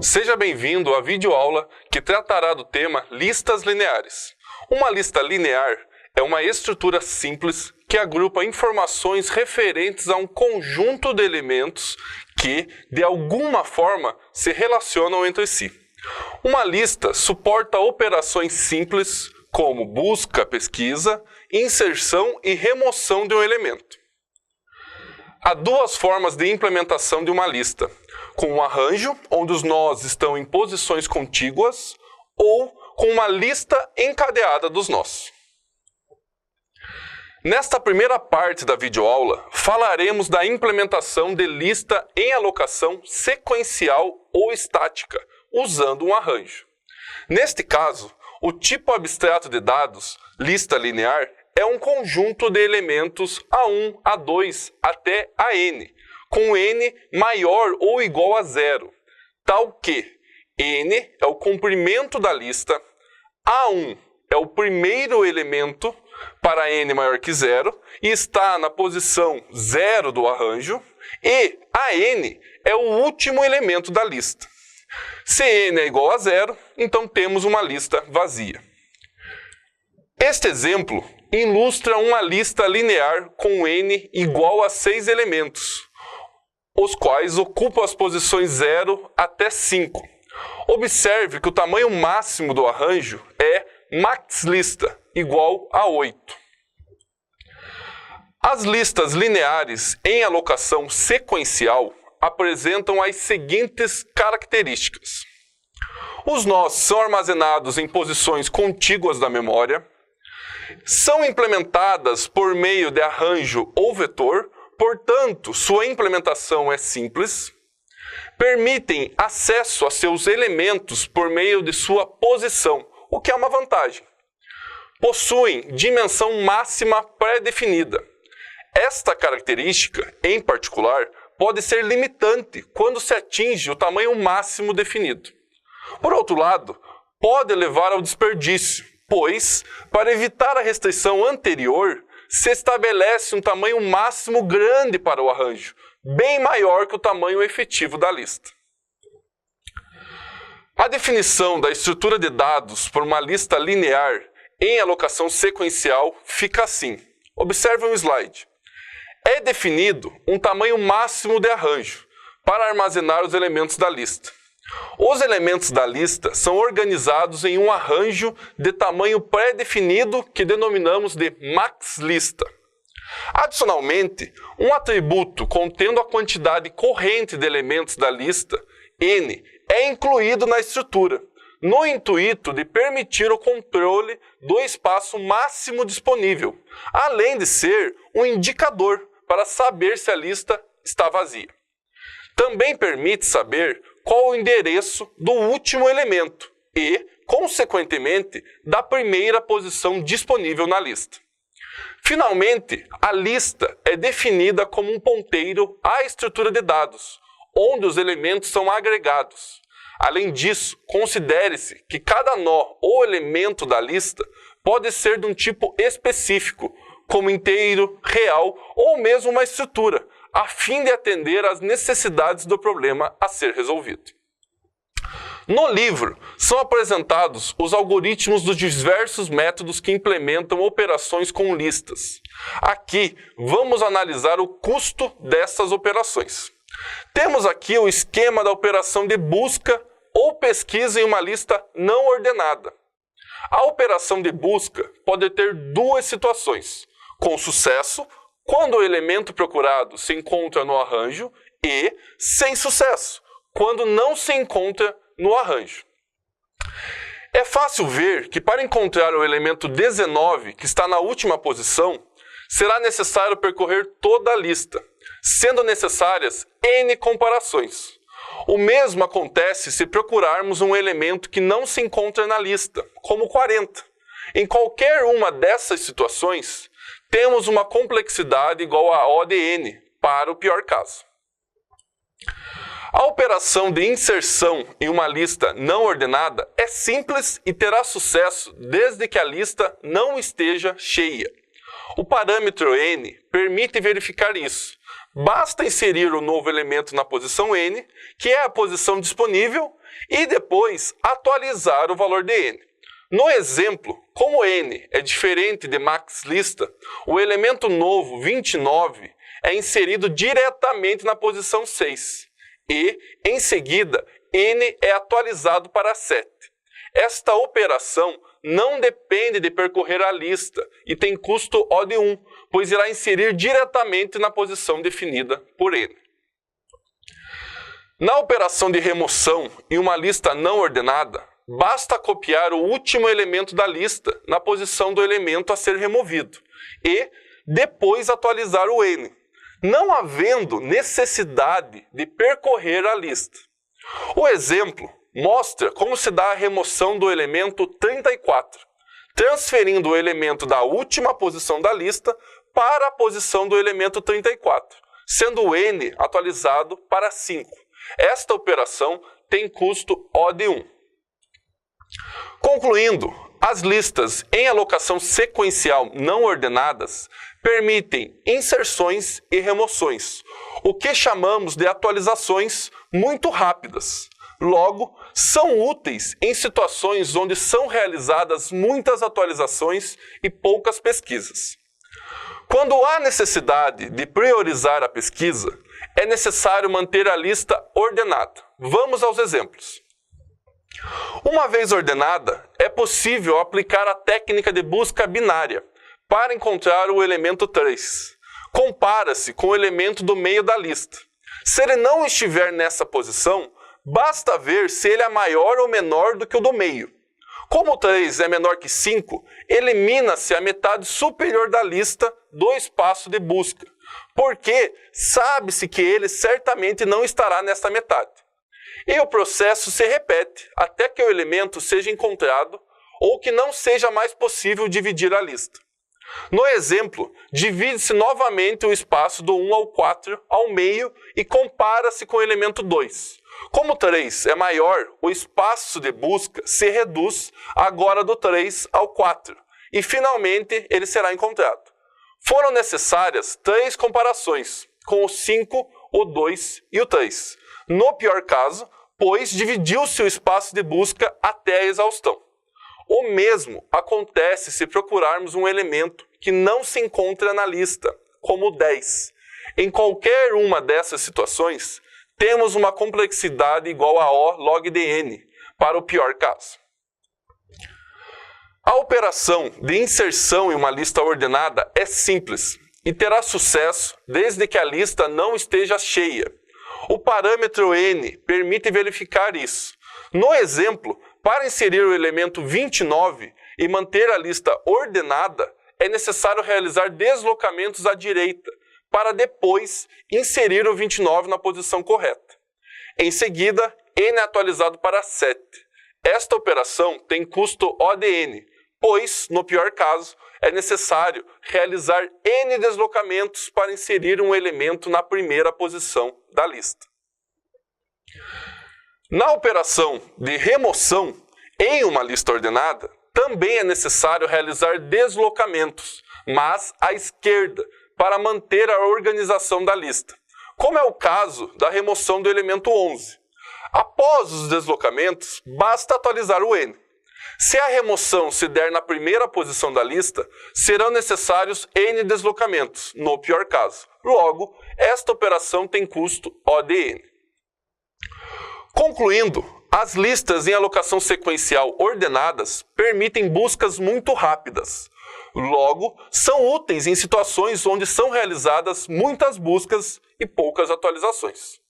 Seja bem-vindo à videoaula que tratará do tema listas lineares. Uma lista linear é uma estrutura simples que agrupa informações referentes a um conjunto de elementos que, de alguma forma, se relacionam entre si. Uma lista suporta operações simples como busca, pesquisa, inserção e remoção de um elemento. Há duas formas de implementação de uma lista, com um arranjo, onde os nós estão em posições contíguas, ou com uma lista encadeada dos nós. Nesta primeira parte da videoaula, falaremos da implementação de lista em alocação sequencial ou estática, usando um arranjo. Neste caso, o tipo abstrato de dados, lista linear, é um conjunto de elementos A1, A2 até AN, com n maior ou igual a zero, tal que n é o comprimento da lista, A1 é o primeiro elemento para n maior que zero e está na posição 0 do arranjo, e AN é o último elemento da lista. Se n é igual a zero, então temos uma lista vazia. Este exemplo ilustra uma lista linear com n igual a 6 elementos, os quais ocupam as posições 0 até 5. Observe que o tamanho máximo do arranjo é maxLista, igual a 8. As listas lineares em alocação sequencial apresentam as seguintes características. Os nós são armazenados em posições contíguas da memória, são implementadas por meio de arranjo ou vetor, portanto, sua implementação é simples, permitem acesso a seus elementos por meio de sua posição, o que é uma vantagem. Possuem dimensão máxima pré-definida. Esta característica, em particular, pode ser limitante quando se atinge o tamanho máximo definido. Por outro lado, pode levar ao desperdício, pois, para evitar a restrição anterior, se estabelece um tamanho máximo grande para o arranjo, bem maior que o tamanho efetivo da lista. A definição da estrutura de dados por uma lista linear em alocação sequencial fica assim. Observe um slide. É definido um tamanho máximo de arranjo para armazenar os elementos da lista. Os elementos da lista são organizados em um arranjo de tamanho pré-definido que denominamos de maxLista. Adicionalmente, um atributo contendo a quantidade corrente de elementos da lista, n, é incluído na estrutura, no intuito de permitir o controle do espaço máximo disponível, além de ser um indicador para saber se a lista está vazia. Também permite saber qual o endereço do último elemento e, consequentemente, da primeira posição disponível na lista. Finalmente, a lista é definida como um ponteiro à estrutura de dados, onde os elementos são agregados. Além disso, considere-se que cada nó ou elemento da lista pode ser de um tipo específico, como inteiro, real ou mesmo uma estrutura, a fim de atender às necessidades do problema a ser resolvido. No livro, são apresentados os algoritmos dos diversos métodos que implementam operações com listas. Aqui, vamos analisar o custo dessas operações. Temos aqui o esquema da operação de busca ou pesquisa em uma lista não ordenada. A operação de busca pode ter duas situações: com sucesso, quando o elemento procurado se encontra no arranjo, e sem sucesso, quando não se encontra no arranjo. É fácil ver que para encontrar o elemento 19, que está na última posição, será necessário percorrer toda a lista, sendo necessárias n comparações. O mesmo acontece se procurarmos um elemento que não se encontra na lista, como 40. Em qualquer uma dessas situações, temos uma complexidade igual a O de n, para o pior caso. A operação de inserção em uma lista não ordenada é simples e terá sucesso desde que a lista não esteja cheia. O parâmetro n permite verificar isso. Basta inserir o novo elemento na posição n, que é a posição disponível, e depois atualizar o valor de n. No exemplo, como n é diferente de max lista, o elemento novo 29 é inserido diretamente na posição 6 e, em seguida, n é atualizado para 7. Esta operação não depende de percorrer a lista e tem custo O de 1, pois irá inserir diretamente na posição definida por n. Na operação de remoção em uma lista não ordenada, basta copiar o último elemento da lista na posição do elemento a ser removido e depois atualizar o n, não havendo necessidade de percorrer a lista. O exemplo mostra como se dá a remoção do elemento 34, transferindo o elemento da última posição da lista para a posição do elemento 34, sendo o n atualizado para 5. Esta operação tem custo O de 1. Concluindo, as listas em alocação sequencial não ordenadas permitem inserções e remoções, o que chamamos de atualizações muito rápidas. Logo, são úteis em situações onde são realizadas muitas atualizações e poucas pesquisas. Quando há necessidade de priorizar a pesquisa, é necessário manter a lista ordenada. Vamos aos exemplos. Uma vez ordenada, é possível aplicar a técnica de busca binária para encontrar o elemento 3. Compara-se com o elemento do meio da lista. Se ele não estiver nessa posição, basta ver se ele é maior ou menor do que o do meio. Como 3 é menor que 5, elimina-se a metade superior da lista do espaço de busca, porque sabe-se que ele certamente não estará nesta metade. E o processo se repete até que o elemento seja encontrado ou que não seja mais possível dividir a lista. No exemplo, divide-se novamente o espaço do 1 ao 4 ao meio e compara-se com o elemento 2. Como 3 é maior, o espaço de busca se reduz agora do 3 ao 4 e finalmente ele será encontrado. Foram necessárias 3 comparações com o 5, o 2 e o 3. No pior caso, pois dividiu-se o espaço de busca até a exaustão. O mesmo acontece se procurarmos um elemento que não se encontra na lista, como o 10. Em qualquer uma dessas situações, temos uma complexidade igual a O log de n, para o pior caso. A operação de inserção em uma lista ordenada é simples e terá sucesso desde que a lista não esteja cheia. O parâmetro n permite verificar isso. No exemplo, para inserir o elemento 29 e manter a lista ordenada, é necessário realizar deslocamentos à direita, para depois inserir o 29 na posição correta. Em seguida, n é atualizado para 7. Esta operação tem custo O de n, pois, no pior caso, é necessário realizar n deslocamentos para inserir um elemento na primeira posição da lista. Na operação de remoção em uma lista ordenada, também é necessário realizar deslocamentos, mas à esquerda, para manter a organização da lista, como é o caso da remoção do elemento 11. Após os deslocamentos, basta atualizar o n. Se a remoção se der na primeira posição da lista, serão necessários n deslocamentos, no pior caso. Logo, esta operação tem custo O de n. Concluindo, as listas em alocação sequencial ordenadas permitem buscas muito rápidas. Logo, são úteis em situações onde são realizadas muitas buscas e poucas atualizações.